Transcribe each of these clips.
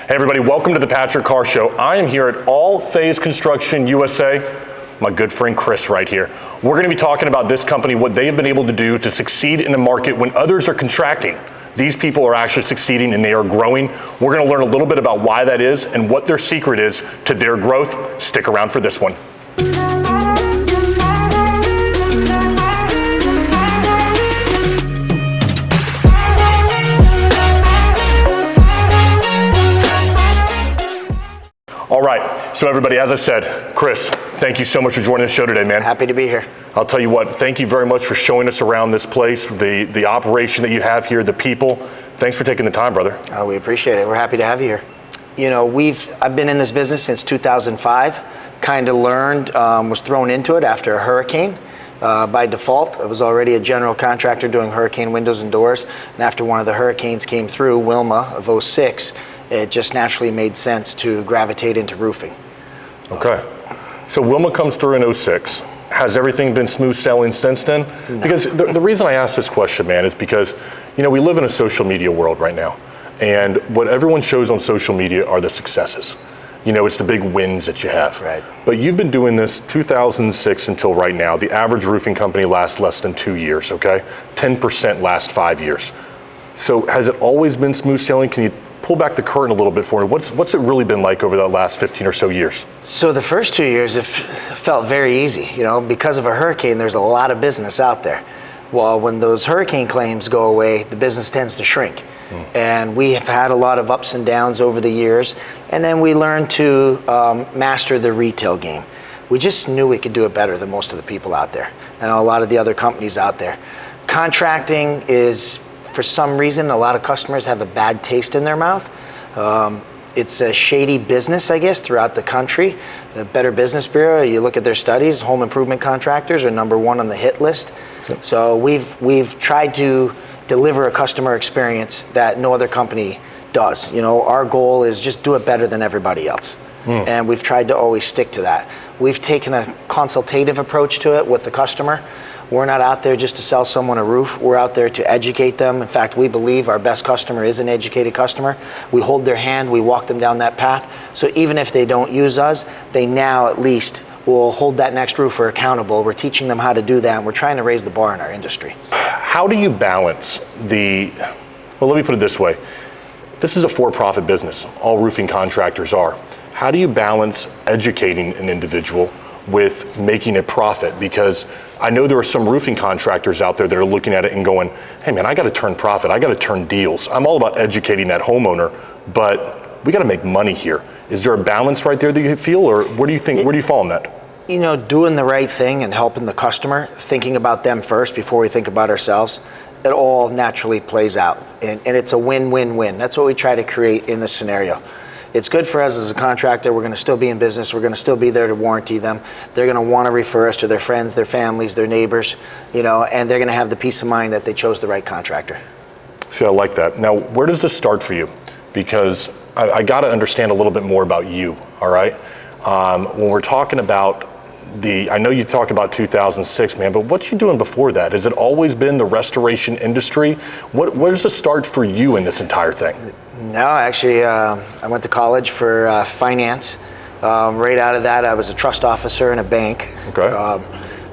Hey everybody, welcome to the Patrick Carr Show. I am here at All Phase Construction USA. My good friend Chris right here. We're going to be talking about this company, what they have been able to do to succeed in the market when others are contracting. These people are actually succeeding and they are growing. We're going to learn a little bit about why that is and what their secret is to their growth. Stick around for this one. All right, so everybody, as I said, Chris, thank you so much for joining the show today, man. Happy to be here. I'll tell you what, thank you very much for showing us around this place, the operation that you have here, the people. Thanks for taking the time, brother. Oh, we appreciate it. We're happy to have you here. You know, I've been in this business since 2005, kind of learned, was thrown into it after a hurricane. By default, I was already a general contractor doing hurricane windows and doors, and after one of the hurricanes came through, Wilma of '06, it just naturally made sense to gravitate into roofing. Okay. So Wilma comes through in '06. Has everything been smooth sailing since then? No. Because the reason I ask this question, man, is because, you know, we live in a social media world right now. And what everyone shows on social media are the successes. You know, it's the big wins that you have. Right. But you've been doing this 2006 until right now. The average roofing company lasts less than 2 years, okay? 10% last 5 years. So has it always been smooth sailing? Can you pull back the curtain a little bit for me? What's it really been like over the last 15 or so years? So the first 2 years, it felt very easy. You know, because of a hurricane, there's a lot of business out there. Well, when those hurricane claims go away, the business tends to shrink. And we have had a lot of ups and downs over the years. And then we learned to master the retail game. We just knew we could do it better than most of the people out there and a lot of the other companies out there. Contracting is, for some reason, a lot of customers have a bad taste in their mouth. It's a shady business, I guess, throughout the country. The Better Business Bureau, you look at their studies, home improvement contractors are #1 on the hit list. So we've tried to deliver a customer experience that no other company does. You know, our goal is just do it better than everybody else. And we've tried to always stick to that. We've taken a consultative approach to it with the customer. We're not out there just to sell someone a roof. We're out there to educate them. In fact, we believe our best customer is an educated customer. We hold their hand, we walk them down that path. So even if they don't use us, they now at least will hold that next roofer accountable. We're teaching them how to do that, and we're trying to raise the bar in our industry. How do you balance well, let me put it this way. This is a for-profit business. All roofing contractors are. How do you balance educating an individual with making a profit? Because I know there are some roofing contractors out there that are looking at it and going, hey man, I got to turn profit. I got to turn deals. I'm all about educating that homeowner, but we got to make money here. Is there a balance right there that you feel, or where do you think, where do you fall on that? You know, doing the right thing and helping the customer, thinking about them first before we think about ourselves, it all naturally plays out. And it's a win-win-win. That's what we try to create in this scenario. It's good for us as a contractor. We're going to still be in business. We're going to still be there to warranty them. They're going to want to refer us to their friends, their families, their neighbors, you know, and they're going to have the peace of mind that they chose the right contractor. See, I like that. Now, where does this start for you? Because I got to understand a little bit more about you, all right? When we're talking about I know you talk about 2006, man, but what you doing before that? Has it always been the restoration industry? Where's the start for you in this entire thing? No, actually, I went to college for finance. Right out of that, I was a trust officer in a bank. Okay.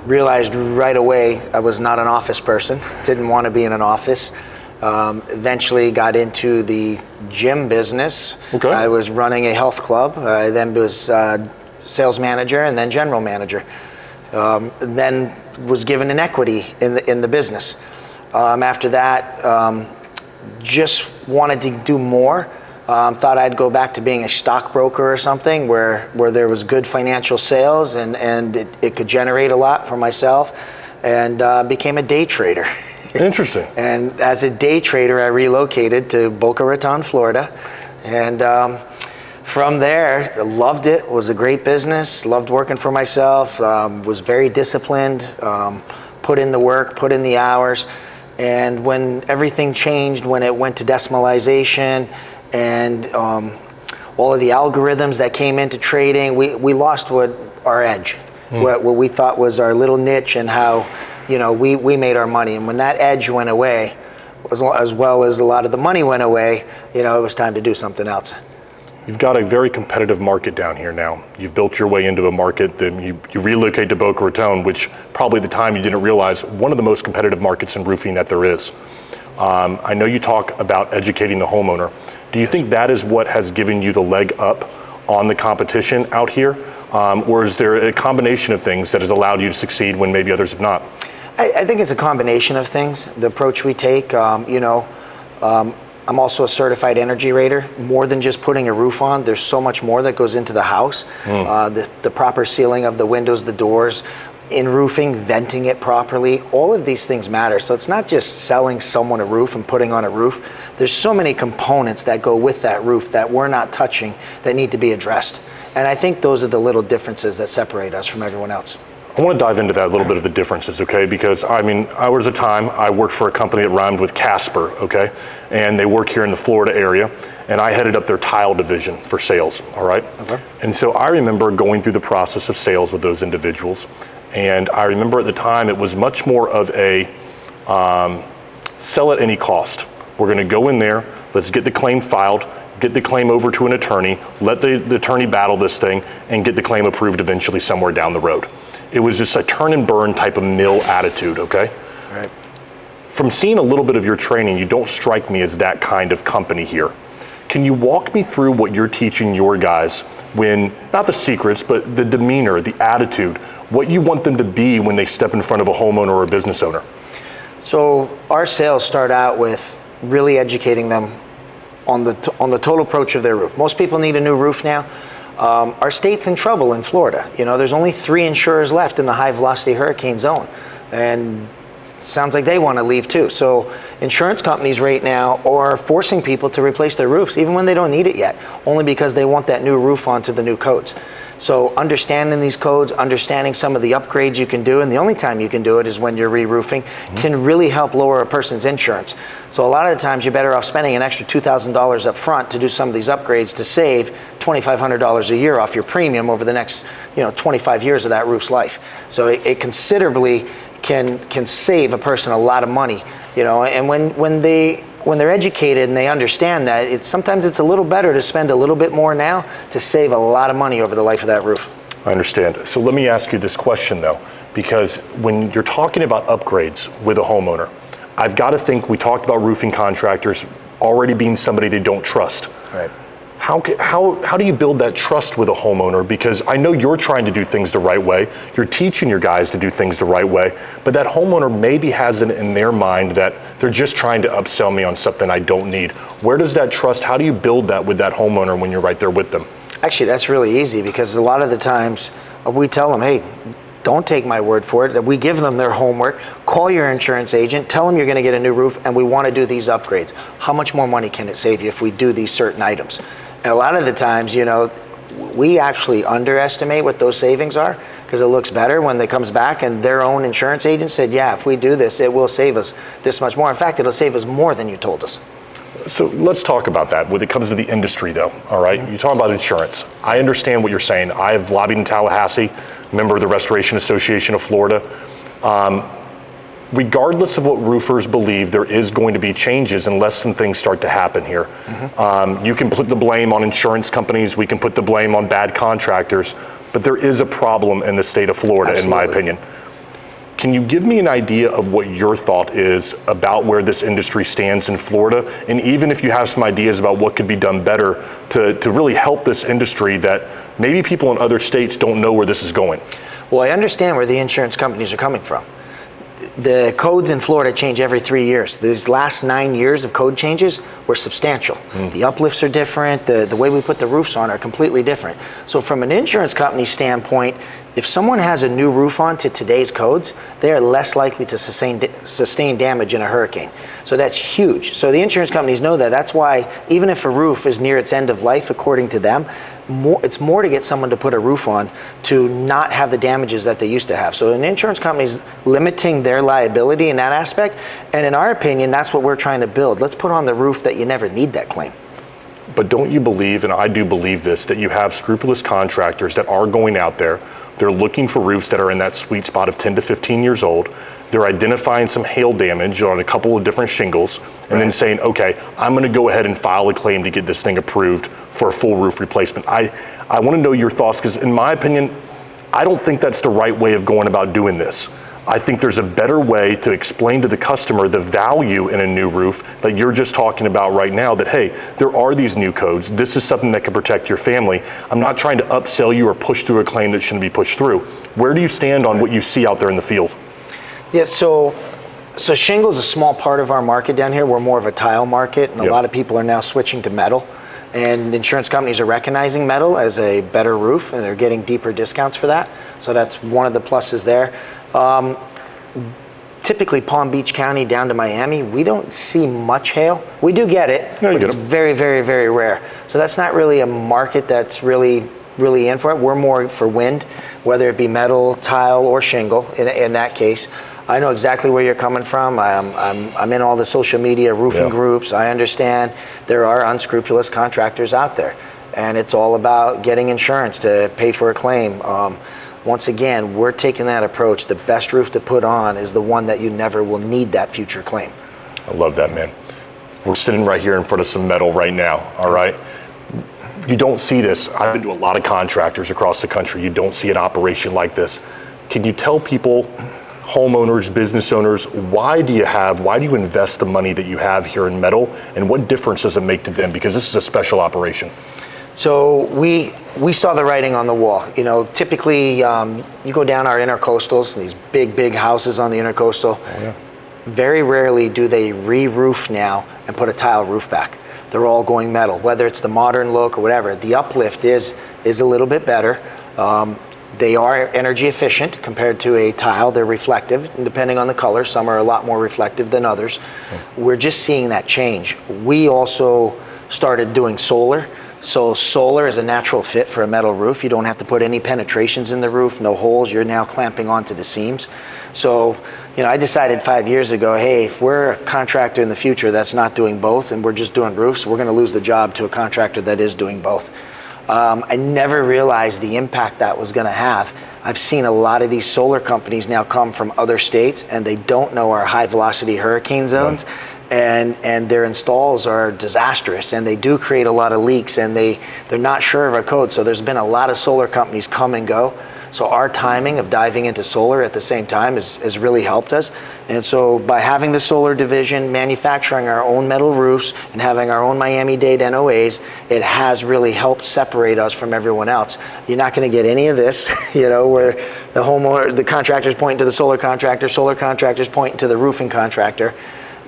Realized right away I was not an office person. Didn't want to be in an office. Eventually got into the gym business. Okay. I was running a health club. I then was sales manager and then general manager. Then was given an equity in the business. After that, just wanted to do more. Thought I'd go back to being a stockbroker or something where there was good financial sales and it could generate a lot for myself, and became a day trader. Interesting. And as a day trader, I relocated to Boca Raton, Florida, and from there, loved it. Was a great business. Loved working for myself. Was very disciplined. Put in the work. Put in the hours. And when everything changed, when it went to decimalization, and all of the algorithms that came into trading, we lost our edge, what we thought was our little niche, and how we made our money. And when that edge went away, as well as a lot of the money went away, it was time to do something else. You've got a very competitive market down here now. You've built your way into a market, then you relocate to Boca Raton, which probably at the time you didn't realize, one of the most competitive markets in roofing that there is. I know you talk about educating the homeowner. Do you think that is what has given you the leg up on the competition out here? Or is there a combination of things that has allowed you to succeed when maybe others have not? I think it's a combination of things. The approach we take, I'm also a certified energy rater. More than just putting a roof on, there's so much more that goes into the house. The proper sealing of the windows, the doors, in roofing, venting it properly, all of these things matter. So it's not just selling someone a roof and putting on a roof. There's so many components that go with that roof that we're not touching that need to be addressed. And I think those are the little differences that separate us from everyone else. I want to dive into that a little bit of the differences, okay? Because I was a time, I worked for a company that rhymed with Casper, okay? And they work here in the Florida area, and I headed up their tile division for sales, all right? Okay. And so I remember going through the process of sales with those individuals, and I remember at the time it was much more of a sell at any cost. We're going to go in there, let's get the claim filed, get the claim over to an attorney, let the attorney battle this thing, and get the claim approved eventually somewhere down the road. It was just a turn and burn type of mill attitude, okay? Right. From seeing a little bit of your training, you don't strike me as that kind of company here. Can you walk me through what you're teaching your guys when, not the secrets, but the demeanor, the attitude, what you want them to be when they step in front of a homeowner or a business owner? So our sales start out with really educating them on the total approach of their roof. Most people need a new roof now. Our state's in trouble in Florida. There's only 3 insurers left in the high velocity hurricane zone. And it sounds like they want to leave too. So insurance companies right now are forcing people to replace their roofs, even when they don't need it yet, only because they want that new roof onto the new codes. So understanding these codes, understanding some of the upgrades you can do, and the only time you can do it is when you're re-roofing, can really help lower a person's insurance. So a lot of the times you're better off spending an extra $2,000 up front to do some of these upgrades to save $2,500 a year off your premium over the next 25 years of that roof's life. So it considerably can save a person a lot of money. And when they're educated and they understand that, sometimes it's a little better to spend a little bit more now to save a lot of money over the life of that roof. I understand. So let me ask you this question though, because when you're talking about upgrades with a homeowner, I've got to think, we talked about roofing contractors already being somebody they don't trust. Right. How do you build that trust with a homeowner? Because I know you're trying to do things the right way. You're teaching your guys to do things the right way, but that homeowner maybe has it in their mind that they're just trying to upsell me on something I don't need. Where does that trust, how do you build that with that homeowner when you're right there with them? Actually, that's really easy, because a lot of the times we tell them, hey, don't take my word for it. We give them their homework. Call your insurance agent, tell them you're going to get a new roof and we want to do these upgrades. How much more money can it save you if we do these certain items? And a lot of the times, we actually underestimate what those savings are, because it looks better when it comes back and their own insurance agent said, yeah, if we do this, it will save us this much more. In fact, it'll save us more than you told us. So let's talk about that when it comes to the industry though, all right? You're talking about insurance. I understand what you're saying. I have lobbied in Tallahassee, member of the Restoration Association of Florida. Regardless of what roofers believe, there is going to be changes unless some things start to happen here. You can put the blame on insurance companies, we can put the blame on bad contractors, but there is a problem in the state of Florida, Absolutely. In my opinion. Can you give me an idea of what your thought is about where this industry stands in Florida? And even if you have some ideas about what could be done better to really help this industry that maybe people in other states don't know where this is going. Well, I understand where the insurance companies are coming from. The codes in Florida change every 3 years. These last 9 years of code changes were substantial. The uplifts are different. The way we put the roofs on are completely different. So from an insurance company standpoint, if someone has a new roof on to today's codes, they are less likely to sustain damage in a hurricane. So that's huge. So the insurance companies know that. That's why even if a roof is near its end of life, according to them, it's more to get someone to put a roof on to not have the damages that they used to have. So an insurance company is limiting their liability in that aspect. And in our opinion, that's what we're trying to build. Let's put on the roof that you never need that claim. But don't you believe, and I do believe this, that you have scrupulous contractors that are going out there, they're looking for roofs that are in that sweet spot of 10 to 15 years old. They're identifying some hail damage on a couple of different shingles and then saying, okay, I'm gonna go ahead and file a claim to get this thing approved for a full roof replacement. I wanna know your thoughts, because in my opinion, I don't think that's the right way of going about doing this. I think there's a better way to explain to the customer the value in a new roof that you're just talking about right now, that, hey, there are these new codes. This is something that can protect your family. I'm not trying to upsell you or push through a claim that shouldn't be pushed through. Where do you stand on what you see out there in the field? Yeah, so shingle is a small part of our market down here. We're more of a tile market, and a lot of people are now switching to metal. And insurance companies are recognizing metal as a better roof, and they're getting deeper discounts for that. So that's one of the pluses there. Typically Palm Beach County down to Miami, we don't see much hail. We do get it, but it's very, very, very rare. So that's not really a market that's really in for it. We're more for wind, whether it be metal, tile, or shingle in that case. I know exactly where you're coming from. I'm in all the social media roofing groups. I understand there are unscrupulous contractors out there, and it's all about getting insurance to pay for a claim. Once again, we're taking that approach. The best roof to put on is the one that you never will need that future claim. I love that, man. We're sitting right here in front of some metal right now, all right? You don't see this. I've been to a lot of contractors across the country. You don't see an operation like this. Can you tell people, homeowners, business owners, why do you invest the money that you have here in metal, and what difference does it make to them? Because this is a special operation. So we saw the writing on the wall. You know, typically you go down our intercoastals, these big houses on the intercoastal. Oh, yeah. Very rarely do they re-roof now and put a tile roof back. They're all going metal, whether it's the modern look or whatever. The uplift is a little bit better. They are energy efficient compared to a tile. They're reflective, and depending on the color, some are a lot more reflective than others. We're just seeing that change. We also started doing solar. So solar is a natural fit for a metal roof. You don't have to put any penetrations in the roof, no holes. You're now clamping onto the seams. So, you know, I decided 5 years ago, hey, if we're a contractor in the future that's not doing both and we're just doing roofs, we're going to lose the job to a contractor that is doing both. I never realized the impact that was going to have. I've seen a lot of these solar companies now come from other states, and they don't know our high velocity hurricane zones. Right. And their installs are disastrous, and they do create a lot of leaks, and they're not sure of our code. So there's been a lot of solar companies come and go. So our timing of diving into solar at the same time has really helped us. And so by having the solar division, manufacturing our own metal roofs, and having our own Miami-Dade NOAs, it has really helped separate us from everyone else. You're not going to get any of this, you know, where the homeowner, the contractor's pointing to the solar contractor's pointing to the roofing contractor.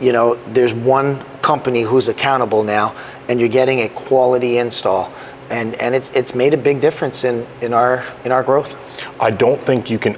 You know, there's one company who's accountable now, and you're getting a quality install, and it's made a big difference in our growth. I don't think you can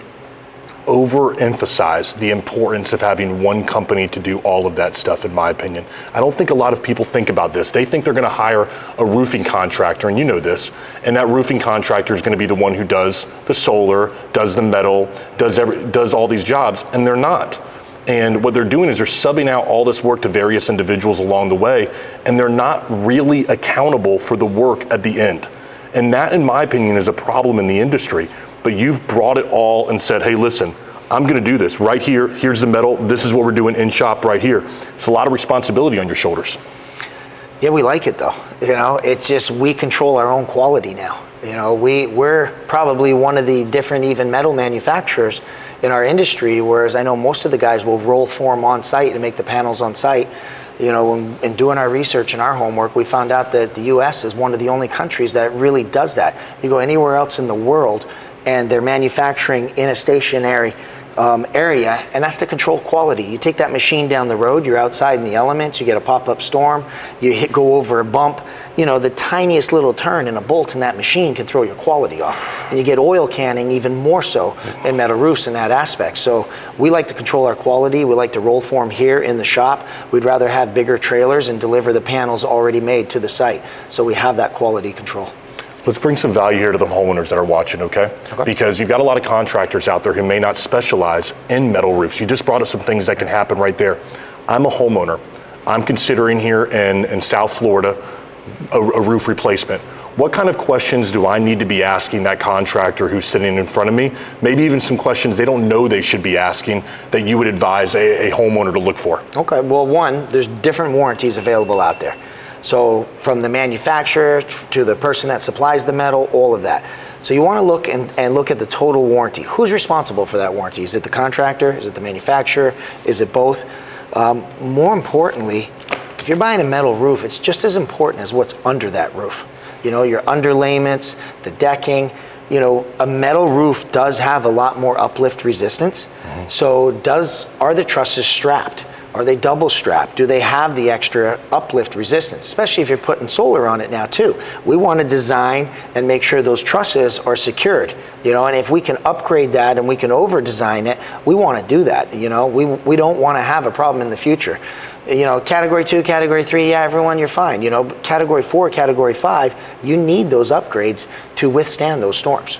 overemphasize the importance of having one company to do all of that stuff, in my opinion. I don't think a lot of people think about this. They think they're going to hire a roofing contractor, and you know this, and that roofing contractor is going to be the one who does the solar, does the metal, does all these jobs, and they're not. And what they're doing is they're subbing out all this work to various individuals along the way, and they're not really accountable for the work at the end. And that, in my opinion, is a problem in the industry. But you've brought it all and said, hey, listen, I'm gonna do this right here. Here's the metal. This is what we're doing in shop right here. It's a lot of responsibility on your shoulders. Yeah, we like it though. You know, it's just, we control our own quality now. You know, we're probably one of the different even metal manufacturers in our industry, whereas I know most of the guys will roll form on site and make the panels on site. You know, in doing our research and our homework, we found out that the US is one of the only countries that really does that. You go anywhere else in the world and they're manufacturing in a stationary area, and that's to control quality. You take that machine down the road, you're outside in the elements, you get a pop-up storm, you go over a bump, you know, the tiniest little turn in a bolt in that machine can throw your quality off. And you get oil canning even more so in metal roofs in that aspect. So we like to control our quality. We like to roll form here in the shop. We'd rather have bigger trailers and deliver the panels already made to the site. So we have that quality control. Let's bring some value here to the homeowners that are watching, okay? Because you've got a lot of contractors out there who may not specialize in metal roofs. You just brought us some things that can happen right there. I'm a homeowner. I'm considering here in South Florida a roof replacement, what kind of questions do I need to be asking that contractor who's sitting in front of me? Maybe even some questions they don't know they should be asking that you would advise a homeowner to look for. Okay, well, one, there's different warranties available out there. So from the manufacturer to the person that supplies the metal, all of that. So you want to look and look at the total warranty. Who's responsible for that warranty? Is it the contractor? Is it the manufacturer? Is it both? More importantly, if you're buying a metal roof, it's just as important as what's under that roof. You know, your underlayments, the decking. You know, a metal roof does have a lot more uplift resistance. So are the trusses strapped? Are they double strapped? Do they have the extra uplift resistance? Especially if you're putting solar on it now too. We want to design and make sure those trusses are secured. You know, and if we can upgrade that and we can over design it, we want to do that. You know, we don't want to have a problem in the future. You know, category 2, category 3, yeah, everyone, you're fine. You know, but category 4, category 5, you need those upgrades to withstand those storms.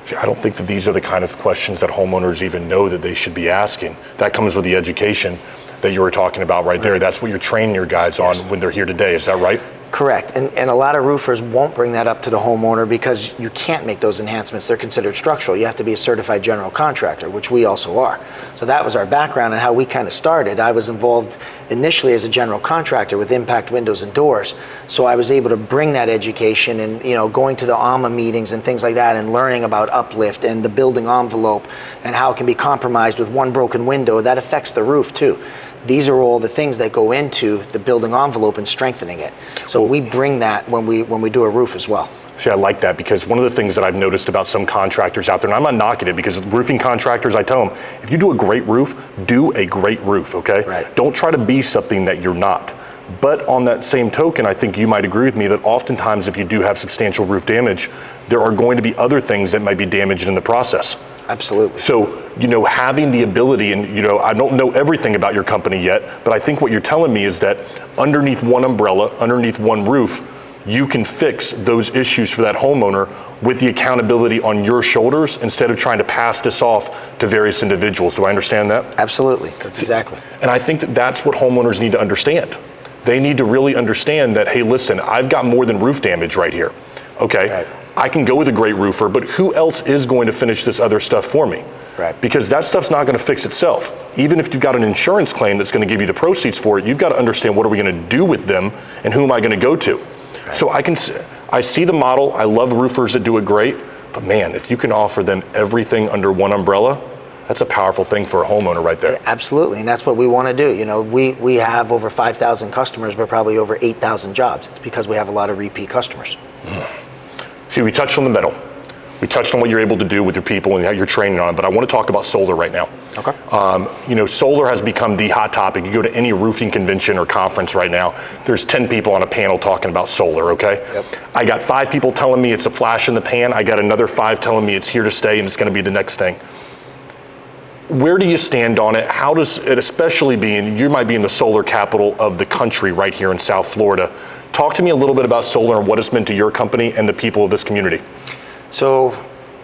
See, I don't think that these are the kind of questions that homeowners even know that they should be asking. That comes with the education that you were talking about right there. That's what you're training your guys on when they're here today. Is that right? Correct. And a lot of roofers won't bring that up to the homeowner because you can't make those enhancements. They're considered structural. You have to be a certified general contractor, which we also are. So that was our background and how we kind of started. I was involved initially as a general contractor with impact windows and doors. So I was able to bring that education and, you know, going to the AMA meetings and things like that and learning about uplift and the building envelope and how it can be compromised with one broken window. That affects the roof too. These are all the things that go into the building envelope and strengthening it. So we bring that when we do a roof as well. See, I like that because one of the things that I've noticed about some contractors out there, and I'm not knocking it because roofing contractors, I tell them, if you do a great roof, do a great roof, okay? Right. Don't try to be something that you're not. But on that same token, I think you might agree with me that oftentimes if you do have substantial roof damage, there are going to be other things that might be damaged in the process. Absolutely. So, you know, having the ability, and, you know, I don't know everything about your company yet, but I think what you're telling me is that underneath one umbrella, underneath one roof, you can fix those issues for that homeowner with the accountability on your shoulders instead of trying to pass this off to various individuals. Do I understand that? Absolutely. That's exactly. And I think that that's what homeowners need to understand. They need to really understand that, hey, listen, I've got more than roof damage right here. Okay. Right. I can go with a great roofer, but who else is going to finish this other stuff for me? Right. Because that stuff's not going to fix itself. Even if you've got an insurance claim that's going to give you the proceeds for it, you've got to understand what are we going to do with them and who am I going to go to? Right. So I see the model. I love roofers that do it great, but man, if you can offer them everything under one umbrella, that's a powerful thing for a homeowner right there. Absolutely, and that's what we want to do. You know, we have over 5,000 customers, but probably over 8,000 jobs. It's because we have a lot of repeat customers. See, we touched on the metal. We touched on what you're able to do with your people and how you're training on it, but I want to talk about solar right now. Okay. You know, solar has become the hot topic. You go to any roofing convention or conference right now, there's 10 people on a panel talking about solar, okay? Yep. I got 5 people telling me it's a flash in the pan. I got another 5 telling me it's here to stay and it's going to be the next thing. Where do you stand on it? How does it, especially being, you might be in the solar capital of the country right here in South Florida. Talk to me a little bit about solar and what it's meant to your company and the people of this community. So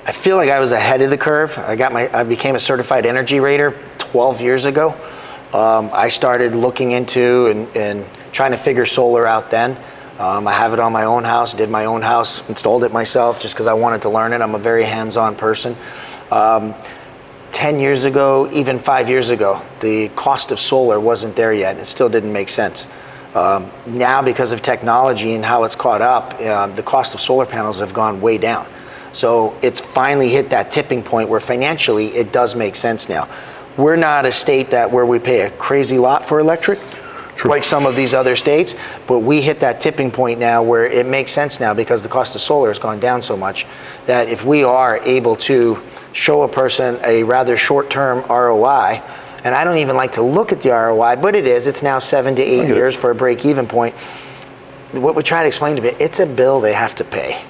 I feel like I was ahead of the curve. I became a certified energy rater 12 years ago. I started looking into and trying to figure solar out then. I have it on my own house, did my own house, installed it myself just because I wanted to learn it. I'm a very hands-on person. 10 years ago, even 5 years ago, the cost of solar wasn't there yet. It still didn't make sense. Now, because of technology and how it's caught up, the cost of solar panels have gone way down. So it's finally hit that tipping point where financially it does make sense now. We're not a state where we pay a crazy lot for electric, True. like some of these other states, but we hit that tipping point now where it makes sense now because the cost of solar has gone down so much that if we are able to show a person a rather short-term ROI, and I don't even like to look at the ROI, but it's now 7 to 8 years for a break-even point. What we try to explain to them, it's a bill they have to pay.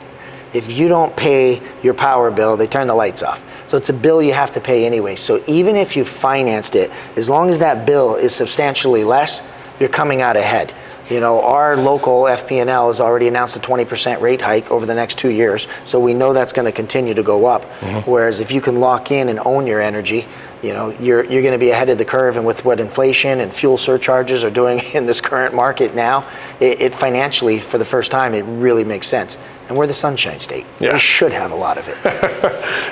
If you don't pay your power bill, they turn the lights off. So it's a bill you have to pay anyway. So even if you financed it, as long as that bill is substantially less, you're coming out ahead. You know, our local FP&L has already announced a 20% rate hike over the next 2 years, so we know that's going to continue to go up. Whereas if you can lock in and own your energy, you know, you're going to be ahead of the curve. And with what inflation and fuel surcharges are doing in this current market now, it financially, for the first time, it really makes sense. And we're the Sunshine State. Yeah. We should have a lot of it.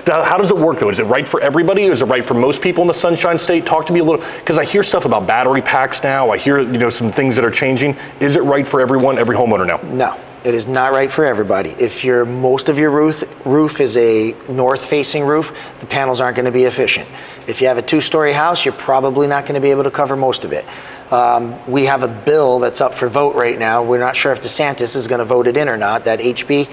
Now, how does it work though? Is it right for everybody? Or is it right for most people in the Sunshine State? Talk to me a little, because I hear stuff about battery packs now. I hear, you know, some things that are changing. Is it right for everyone, every homeowner now? No, it is not right for everybody. If most of your roof is a north-facing roof, the panels aren't going to be efficient. If you have a 2-story house, you're probably not going to be able to cover most of it. We have a bill that's up for vote right now. We're not sure if DeSantis is going to vote it in or not, that HB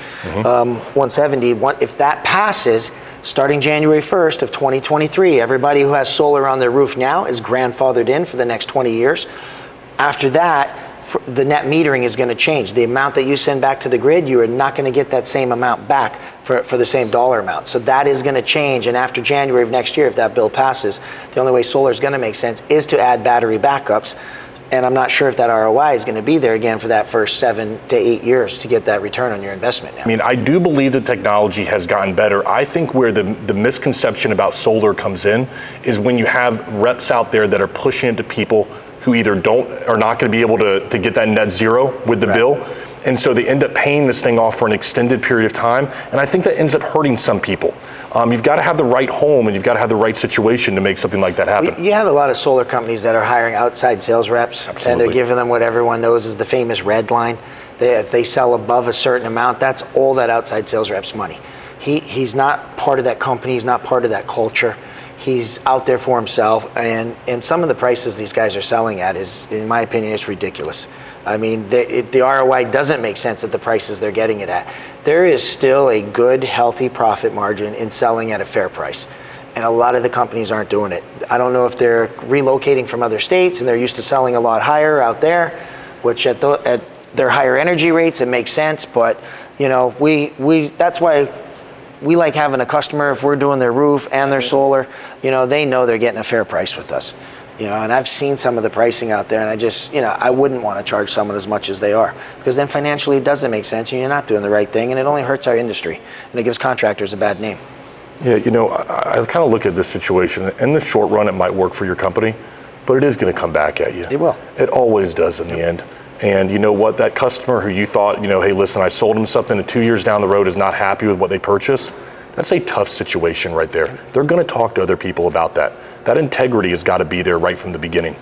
170. If that passes, starting January 1st of 2023, everybody who has solar on their roof now is grandfathered in for the next 20 years. After that, the net metering is going to change. The amount that you send back to the grid, you are not going to get that same amount back for the same dollar amount. So that is going to change. And after January of next year, if that bill passes, the only way solar is going to make sense is to add battery backups. And I'm not sure if that ROI is going to be there again for that first 7 to 8 years to get that return on your investment now. I mean, I do believe that technology has gotten better. I think where the misconception about solar comes in is when you have reps out there that are pushing it to people who either are not going to be able to get that net zero with the bill. And so they end up paying this thing off for an extended period of time. And I think that ends up hurting some people. You've got to have the right home and you've got to have the right situation to make something like that happen. You have a lot of solar companies that are hiring outside sales reps. Absolutely. And they're giving them what everyone knows is the famous red line. If they sell above a certain amount, that's all that outside sales rep's money. He's not part of that company. He's not part of that culture. He's out there for himself, and some of the prices these guys are selling at is, in my opinion, it's ridiculous. I mean, the ROI doesn't make sense at the prices they're getting it at. There is still a good, healthy profit margin in selling at a fair price, and a lot of the companies aren't doing it. I don't know if they're relocating from other states and they're used to selling a lot higher out there, which at their higher energy rates, it makes sense. But you know, that's why we like having a customer. If we're doing their roof and their solar, you know, they know they're getting a fair price with us. You know, and I've seen some of the pricing out there, and I just, you know, I wouldn't want to charge someone as much as they are, because then financially it doesn't make sense and you're not doing the right thing, and it only hurts our industry and it gives contractors a bad name. Yeah, you know, I kind of look at this situation. In the short run, it might work for your company, but it is going to come back at you. It will. It always does in the end. And you know what? That customer who you thought, you know, hey, listen, I sold them something and 2 years down the road is not happy with what they purchased. That's a tough situation right there. They're going to talk to other people about that. That integrity has got to be there right from the beginning.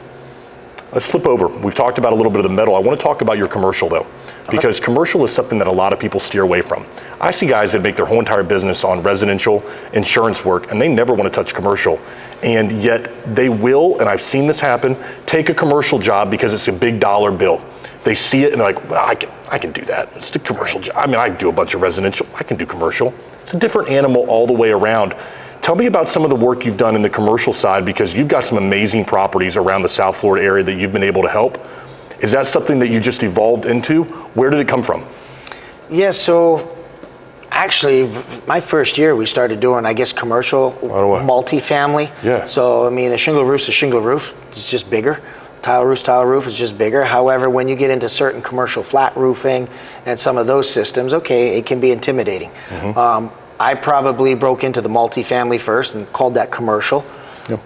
Let's flip over. We've talked about a little bit of the metal. I want to talk about your commercial though, because commercial is something that a lot of people steer away from. I see guys that make their whole entire business on residential insurance work, and they never want to touch commercial. And yet they will, and I've seen this happen, take a commercial job because it's a big dollar bill. They see it and they're like, well, I can do that. It's a commercial job. I mean, I do a bunch of residential. I can do commercial. It's a different animal all the way around. Tell me about some of the work you've done in the commercial side, because you've got some amazing properties around the South Florida area that you've been able to help. Is that something that you just evolved into? Where did it come from? Yeah, so actually, my first year we started doing, I guess, commercial multifamily. Yeah. So, I mean, a shingle roof's a shingle roof. It's just bigger. Tile roof is just bigger. However, when you get into certain commercial flat roofing and some of those systems, okay, it can be intimidating. I probably broke into the multifamily first and called that commercial,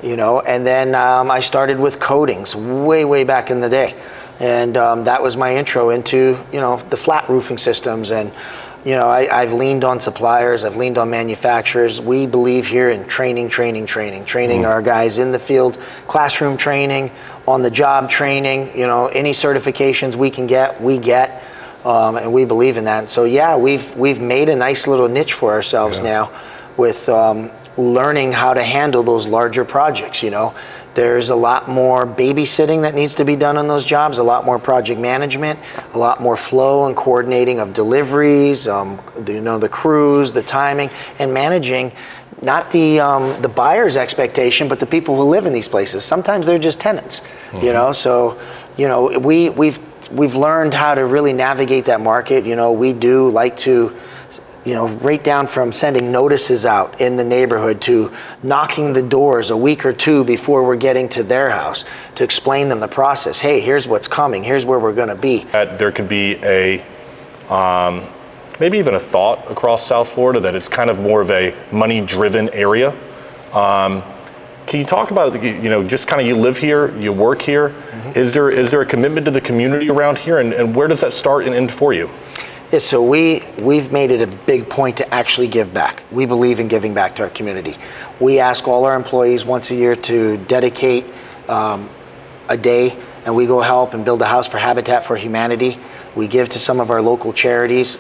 you know, and then I started with coatings way back in the day. And that was my intro into, you know, the flat roofing systems. And, you know, I've leaned on suppliers, I've leaned on manufacturers. We believe here in training our guys in the field, classroom training, on the job training, you know, any certifications we can get, we get. And we believe in that. And so, yeah, we've made a nice little niche for ourselves now with learning how to handle those larger projects. You know, there's a lot more babysitting that needs to be done on those jobs, a lot more project management, a lot more flow and coordinating of deliveries, you know, the crews, the timing, and managing not the buyer's expectation, but the people who live in these places. Sometimes they're just tenants, you know. So, you know, we've learned how to really navigate that market. You know, we do like to right down from sending notices out in the neighborhood to knocking the doors a week or two before we're getting to their house to explain them the process. Hey, here's what's coming. Here's where we're going to be. There could be maybe even a thought across South Florida that it's kind of more of a money-driven area. Can you talk about, just kind of you live here, you work here. Mm-hmm. Is there a commitment to the community around here, and where does that start and end for you? Yeah, so we've made it a big point to actually give back. We believe in giving back to our community. We ask all our employees once a year to dedicate a day, and we go help and build a house for Habitat for Humanity. We give to some of our local charities.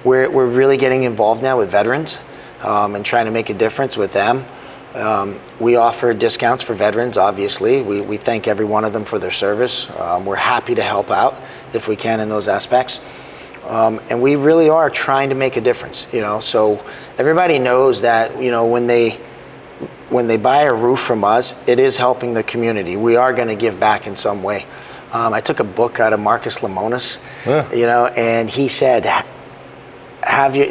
We're really getting involved now with veterans and trying to make a difference with them. We offer discounts for veterans, obviously. We thank every one of them for their service. We're happy to help out if we can in those aspects. And we really are trying to make a difference, so everybody knows that, when they buy a roof from us, it is helping the community. We are going to give back in some way. I took a book out of Marcus Lemonis, and he said,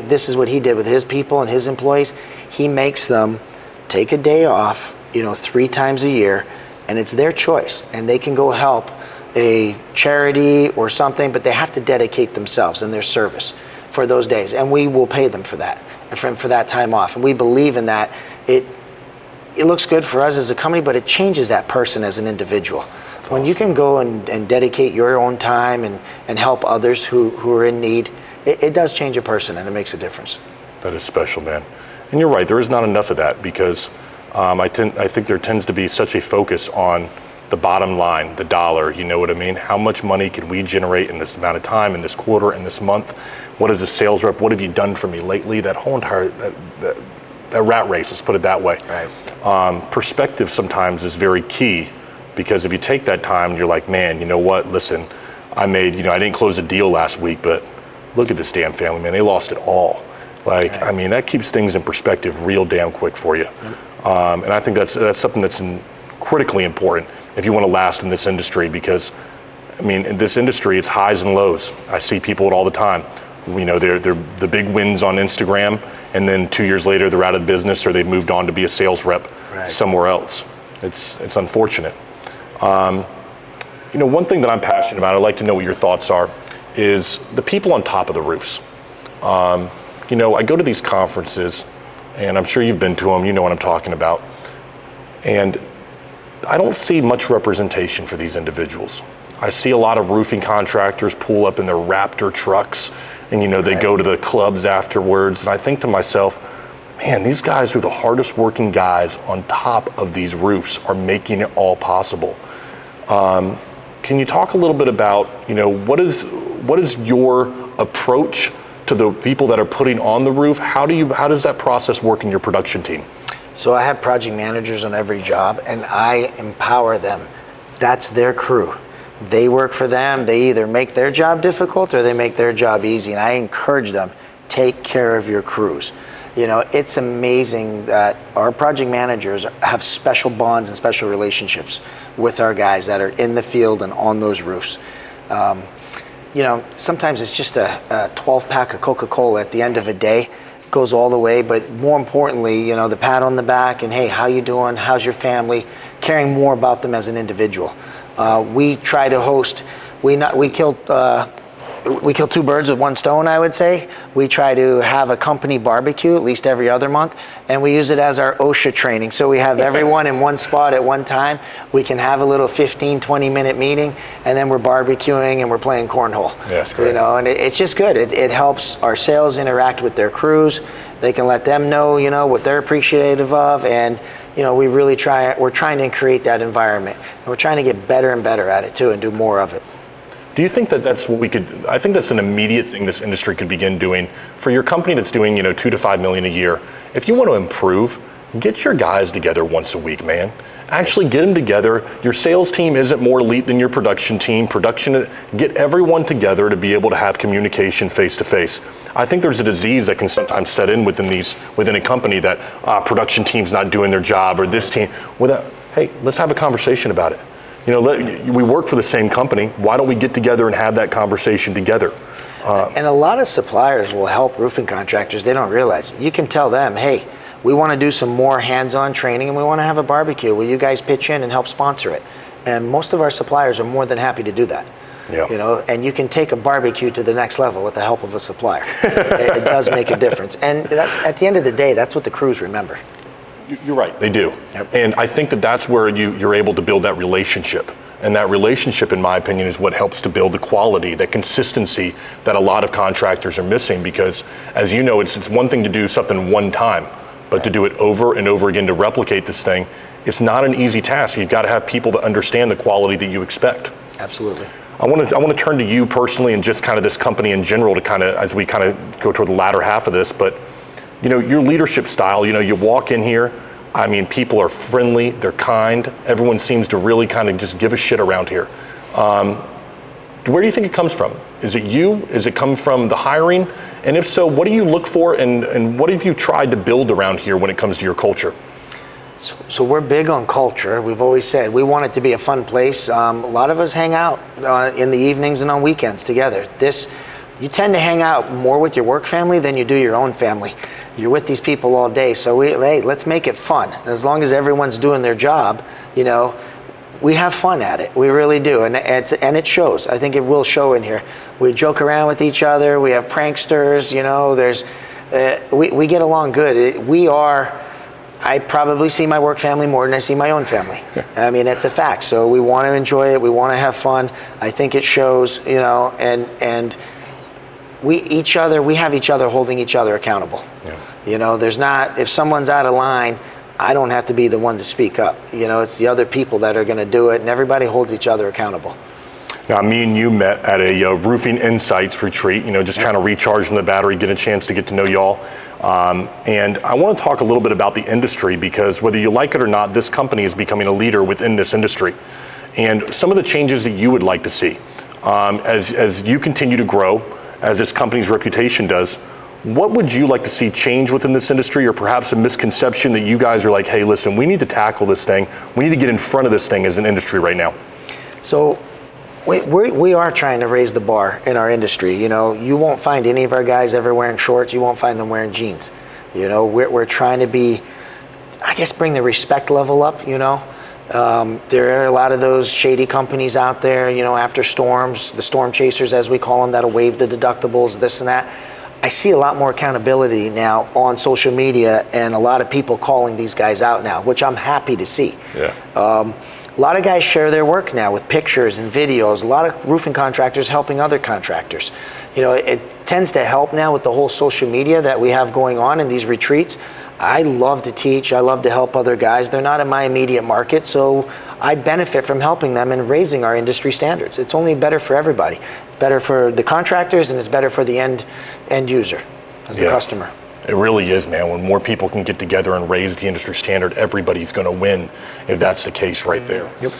this is what he did with his people and his employees. He makes them take a day off, 3 times a year, and it's their choice, and they can go help a charity or something, but they have to dedicate themselves in their service for those days, and we will pay them for that, for that time off. And we believe in that. It looks good for us as a company, but it changes that person as an individual. That's when awesome. You can go and dedicate your own time and help others who are in need, it does change a person, and it makes a difference. That is special, man. And you're right, there is not enough of that, because I think there tends to be such a focus on the bottom line, the dollar, you know what I mean? How much money can we generate in this amount of time, in this quarter, in this month? What is a sales rep? What have you done for me lately? That whole entire, that rat race, let's put it that way. Right. Perspective sometimes is very key, because if you take that time and you're like, man, you know what, listen, I didn't close a deal last week, but look at this damn family, man, they lost it all. Right. That keeps things in perspective real damn quick for you. And I think that's something that's critically important if you want to last in this industry, because in this industry it's highs and lows. I see people all the time. They're the big wins on Instagram, and then 2 years later they're out of business, or they've moved on to be a sales rep somewhere else. It's unfortunate. One thing that I'm passionate about, I'd like to know what your thoughts are, is the people on top of the roofs. I go to these conferences, and I'm sure you've been to them, you know what I'm talking about. And I don't see much representation for these individuals. I see a lot of roofing contractors pull up in their Raptor trucks, and they go to the clubs afterwards. And I think to myself, man, these guys are the hardest working guys on top of these roofs, are making it all possible. Can you talk a little bit about, what is your approach to the people that are putting on the roof? How does that process work in your production team? So I have project managers on every job, and I empower them. That's their crew. They work for them. They either make their job difficult or they make their job easy. And I encourage them, take care of your crews. It's amazing that our project managers have special bonds and special relationships with our guys that are in the field and on those roofs. Sometimes it's just a 12-pack of Coca-Cola at the end of a day. Goes all the way, but more importantly, the pat on the back and, hey, how you doing? How's your family? Caring more about them as an individual. We try to host. We kill 2 birds with 1 stone, I would say. We try to have a company barbecue at least every other month, and we use it as our OSHA training. So we have everyone in one spot at one time. We can have a little 15, 20-minute meeting, and then we're barbecuing and we're playing cornhole. Yes, great. And it's just good. It helps our sales interact with their crews. They can let them know, what they're appreciative of, and we're trying to create that environment, and we're trying to get better and better at it too, and do more of it. Do you think that that's what I think that's an immediate thing this industry could begin doing for your company that's doing, $2 to $5 million a year? If you want to improve, get your guys together once a week, man. Actually get them together. Your sales team isn't more elite than your production team. Get everyone together to be able to have communication face to face. I think there's a disease that can sometimes set in within a company that production team's not doing their job, or this team. Hey, let's have a conversation about it. We work for the same company. Why don't we get together and have that conversation together? And a lot of suppliers will help roofing contractors. They don't realize it. You can tell them, hey, we want to do some more hands-on training and we want to have a barbecue. Will you guys pitch in and help sponsor it? And most of our suppliers are more than happy to do that. Yeah. You know, and you can take a barbecue to the next level with the help of a supplier. It does make a difference. And that's, at the end of the day, that's what the crews remember. You're right, they do. Yep. And I think that that's where you're able to build that relationship. And that relationship, in my opinion, is what helps to build the quality, that consistency that a lot of contractors are missing. Because, as you know, it's one thing to do something one time, but to do it over and over again, to replicate this thing, it's not an easy task. You've got to have people that understand the quality that you expect. Absolutely. I want to turn to you personally and just kind of this company in general to kind of, as we kind of go toward the latter half of this, but you know, your leadership style, you know, you walk in here, I mean, people are friendly, they're kind, everyone seems to really kind of just give a shit around here. Where do you think it comes from? Is it you? Is it come from the hiring? And if so, what do you look for and what have you tried to build around here when it comes to your culture? So we're big on culture. We've always said we want it to be a fun place. A lot of us hang out in the evenings and on weekends together. You tend to hang out more with your work family than you do your own family. You're with these people all day, so hey, let's make it fun. As long as everyone's doing their job, you know, we have fun at it. We really do, and it shows. I think it will show in here. We joke around with each other. We have pranksters. You know, we get along good. I probably see my work family more than I see my own family. I mean, it's a fact. So we want to enjoy it. We want to have fun. I think it shows, you know, and we have each other holding each other accountable. Yeah. You know, if someone's out of line, I don't have to be the one to speak up. You know, it's the other people that are going to do it, and everybody holds each other accountable. Now, me and you met at a Roofing Insights retreat, you know, just trying to recharge the battery, get a chance to get to know y'all. And I want to talk a little bit about the industry, because whether you like it or not, this company is becoming a leader within this industry. And some of the changes that you would like to see as you continue to grow, as this company's reputation does, what would you like to see change within this industry, or perhaps a misconception that you guys are like, hey, listen, we need to tackle this thing. We need to get in front of this thing as an industry right now? So we are trying to raise the bar in our industry. You know, you won't find any of our guys ever wearing shorts. You won't find them wearing jeans. You know, we're trying to be, I guess, bring the respect level up, you know. There are a lot of those shady companies out there, you know, after storms, the storm chasers, as we call them, that'll waive the deductibles, this and that. I see a lot more accountability now on social media, and a lot of people calling these guys out now, which I'm happy to see. Yeah. A lot of guys share their work now with pictures and videos. A lot of roofing contractors helping other contractors. You know, it tends to help now with the whole social media that we have going on in these retreats. I love to teach. I love to help other guys. They're not in my immediate market, so I benefit from helping them and raising our industry standards. It's only better for everybody. It's better for the contractors, and it's better for the end user, as the customer. It really is, man. When more people can get together and raise the industry standard, everybody's going to win if that's the case right there. Yep.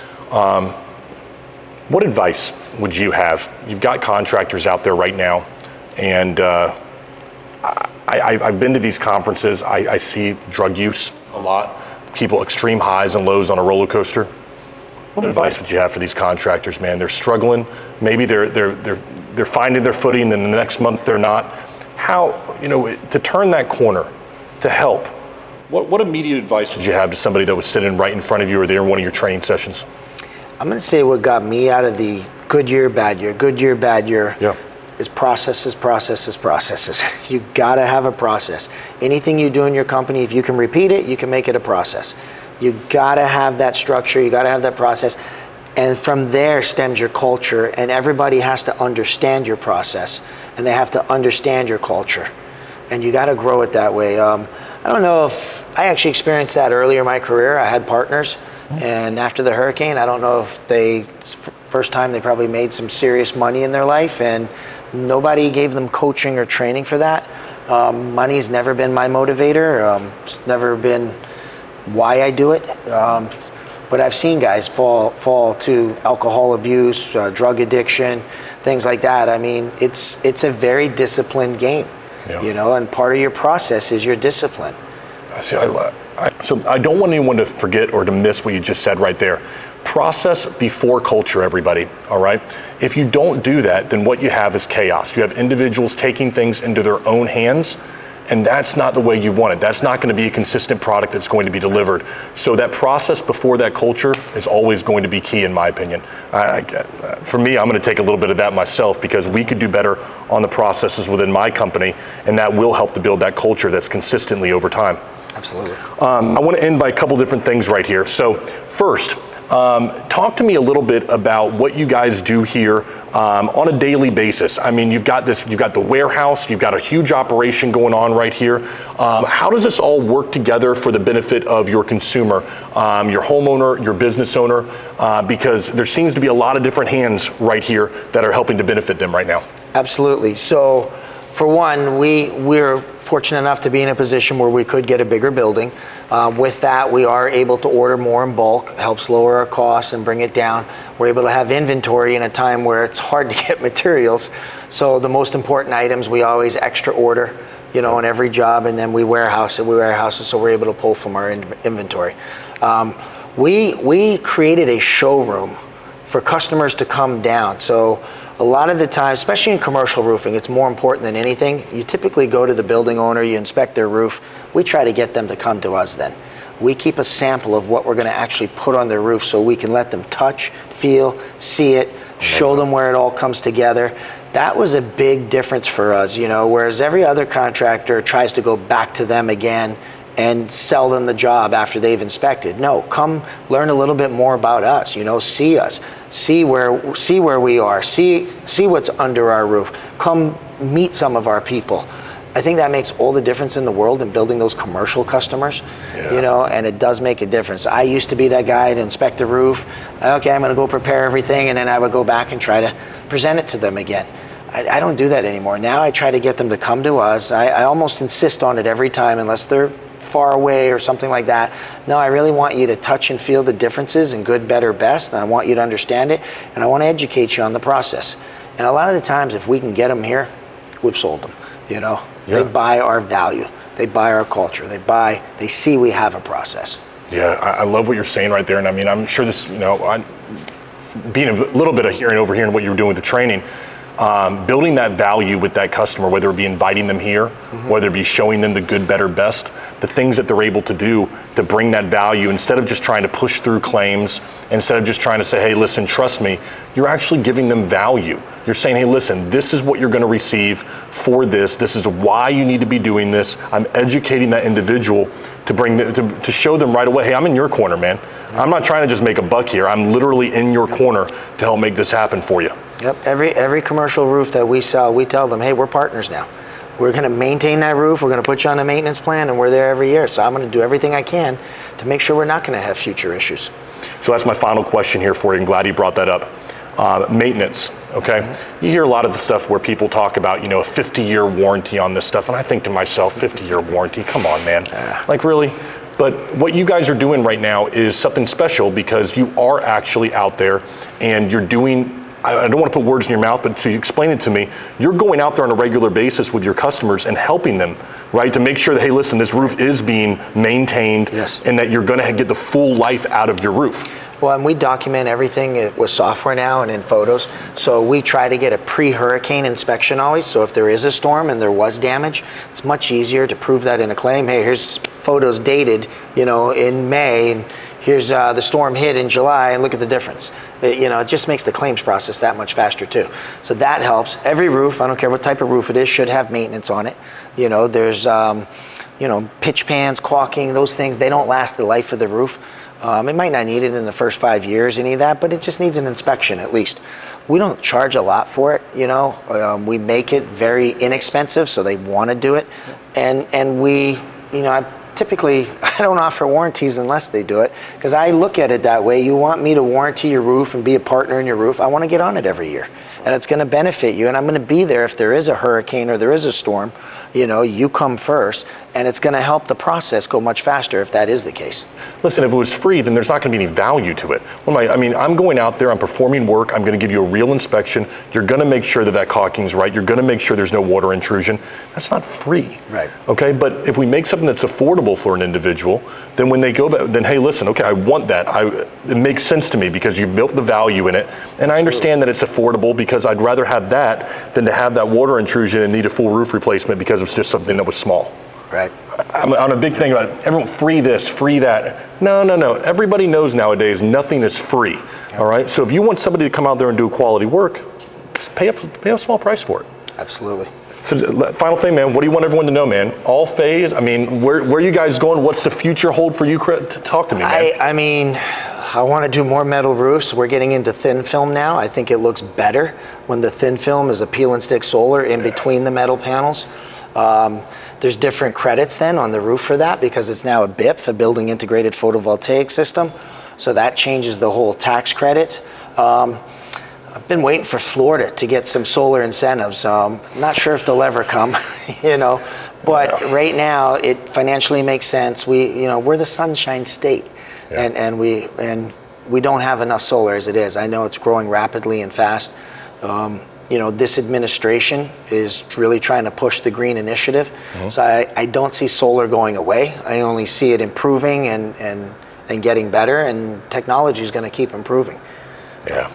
What advice would you have? You've got contractors out there right now, and I've been to these conferences. I see drug use a lot, people extreme highs and lows on a roller coaster. What advice would you have for these contractors, man? They're struggling. Maybe they're finding their footing, and then the next month they're not. How, you know, to turn that corner, to help, what immediate advice would you have to somebody that was sitting right in front of you or there in one of your training sessions? I'm going to say what got me out of the good year, bad year is processes. You got to have a process. Anything you do in your company, if you can repeat it, you can make it a process. You got to have that structure. You got to have that process. And from there stems your culture, and everybody has to understand your process, and they have to understand your culture. And you got to grow it that way. I don't know if I actually experienced that earlier in my career. I had partners, and after the hurricane, I don't know if first time they probably made some serious money in their life, and nobody gave them coaching or training for that. Money's never been my motivator. It's never been why I do it. But I've seen guys fall to alcohol abuse, drug addiction, things like that. I mean, it's a very disciplined game, you know, and part of your process is your discipline. So I don't want anyone to forget or to miss what you just said right there. process before culture, everybody, all right? If you don't do that, then what you have is chaos. You have individuals taking things into their own hands, and that's not the way you want it. That's not going to be a consistent product that's going to be delivered. So that process before that culture is always going to be key, in my opinion. For me, I'm going to take a little bit of that myself, because we could do better on the processes within my company, and that will help to build that culture that's consistently over time. Absolutely. I want to end by a couple different things right here. So first, talk to me a little bit about what you guys do here on a daily basis. I mean, you've got the warehouse, you've got a huge operation going on right here. How does this all work together for the benefit of your consumer, your homeowner, your business owner? Because there seems to be a lot of different hands right here that are helping to benefit them right now. Absolutely. So, for one, we're fortunate enough to be in a position where we could get a bigger building. With that, we are able to order more in bulk, helps lower our costs and bring it down. We're able to have inventory in a time where it's hard to get materials. So the most important items, we always extra order, on every job, and then we warehouse it, so we're able to pull from our inventory. We created a showroom for customers to come down. So a lot of the time, especially in commercial roofing, it's more important than anything. You typically go to the building owner, you inspect their roof. We try to get them to come to us then. We keep a sample of what we're going to actually put on their roof, so we can let them touch, feel, see it, show them where it all comes together. That was a big difference for us, whereas every other contractor tries to go back to them again and sell them the job after they've inspected. No, come learn a little bit more about us, see us, see where we are, see what's under our roof, come meet some of our people. I think that makes all the difference in the world in building those commercial customers, and it does make a difference. I used to be that guy to inspect the roof. Okay, I'm gonna go prepare everything, and then I would go back and try to present it to them again. I don't do that anymore. Now I try to get them to come to us. I almost insist on it every time, unless they're far away or something like that. No, I really want you to touch and feel the differences in good, better, best, and I want you to understand it, and I want to educate you on the process. And a lot of the times, if we can get them here, we've sold them, They buy our value, they buy our culture, they see we have a process. Yeah, I love what you're saying right there, and I mean, I'm sure this, being a little bit of overhearing what you were doing with the training, building that value with that customer, whether it be inviting them here, whether it be showing them the good, better, best, the things that they're able to do to bring that value, instead of just trying to push through claims, instead of just trying to say, hey, listen, trust me, you're actually giving them value. You're saying, hey, listen, this is what you're going to receive for this. This is why you need to be doing this. I'm educating that individual to show them right away, hey, I'm in your corner, man. I'm not trying to just make a buck here. I'm literally in your corner to help make this happen for you. Yep, every commercial roof that we sell, we tell them, hey, we're partners now. We're going to maintain that roof, we're going to put you on a maintenance plan, and we're there every year. So I'm going to do everything I can to make sure we're not going to have future issues. So that's my final question here for you. I'm glad you brought that up. Maintenance, okay? You hear a lot of the stuff where people talk about, a 50-year warranty on this stuff, and I think to myself, 50-year warranty, come on, man. Like, really? But what you guys are doing right now is something special, because you are actually out there and you're doing, I don't want to put words in your mouth, but to explain it to me, you're going out there on a regular basis with your customers and helping them, right? To make sure that, hey, listen, this roof is being maintained, and that you're going to get the full life out of your roof. Well, and we document everything with software now and in photos. So we try to get a pre-hurricane inspection always. So if there is a storm and there was damage, it's much easier to prove that in a claim. Hey, here's photos dated, in May, and here's the storm hit in July, and look at the difference. It just makes the claims process that much faster too. So that helps. Every roof, I don't care what type of roof it is, should have maintenance on it. There's pitch pans, caulking, those things, they don't last the life of the roof. It might not need it in the first 5 years, any of that, but it just needs an inspection at least. We don't charge a lot for it, we make it very inexpensive, so they want to do it. And we, typically, I don't offer warranties unless they do it, because I look at it that way. You want me to warranty your roof and be a partner in your roof, I want to get on it every year. And it's going to benefit you, and I'm going to be there if there is a hurricane or there is a storm. you come first, and it's going to help the process go much faster if that is the case. Listen, if it was free, then there's not going to be any value to it. I'm going out there, I'm performing work, I'm going to give you a real inspection. You're going to make sure that caulking's right. You're going to make sure there's no water intrusion. That's not free. Right. Okay, but if we make something that's affordable for an individual, then when they go back, then hey, listen, okay, I want that. It makes sense to me because you've built the value in it. And I understand that it's affordable because I'd rather have that than to have that water intrusion and need a full roof replacement because it's just something that was small. Right. I'm on a big thing about everyone free this, free that. No. Everybody knows nowadays nothing is free. Yep. All right. So if you want somebody to come out there and do quality work, just pay a small price for it. Absolutely. So final thing, man, what do you want everyone to know, man? All phase, where are you guys going? What's the future hold for you? Talk to me, man. I want to do more metal roofs. We're getting into thin film now. I think it looks better when the thin film is a peel and stick solar in between the metal panels. There's different credits then on the roof for that because it's now a BIP, a building integrated photovoltaic system. So that changes the whole tax credit. I've been waiting for Florida to get some solar incentives. Not sure if they'll ever come, but right now it financially makes sense. We're the Sunshine State, and we don't have enough solar as it is. I know it's growing rapidly and fast. This administration is really trying to push the green initiative. Mm-hmm. So I don't see solar going away. I only see it improving and getting better, and technology is going to keep improving. Yeah,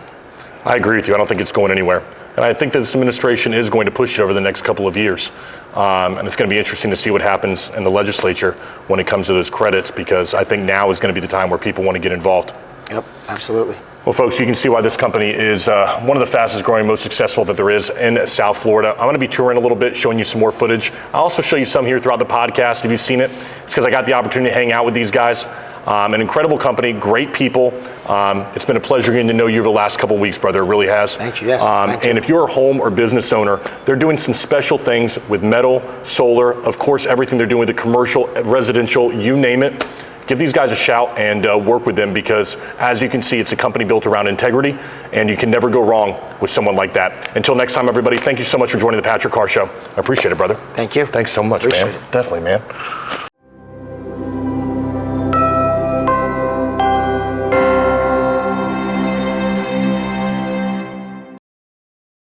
I agree with you. I don't think it's going anywhere. And I think that this administration is going to push it over the next couple of years. And it's going to be interesting to see what happens in the legislature when it comes to those credits, because I think now is going to be the time where people want to get involved. Yep, absolutely. Well, folks, you can see why this company is one of the fastest growing, most successful that there is in South Florida. I'm going to be touring a little bit, showing you some more footage. I'll also show you some here throughout the podcast if you've seen it. It's because I got the opportunity to hang out with these guys. An incredible company, great people. It's been a pleasure getting to know you over the last couple of weeks, brother. It really has. Thank you, yes. Thank you. And if you're a home or business owner, they're doing some special things with metal, solar, of course, everything they're doing with the commercial, residential, you name it. Give these guys a shout and work with them because, as you can see, it's a company built around integrity, and you can never go wrong with someone like that. Until next time, everybody, thank you so much for joining the Patrick Carr Show. I appreciate it, brother. Thank you. Thanks so much, Appreciate man. it. Definitely, man.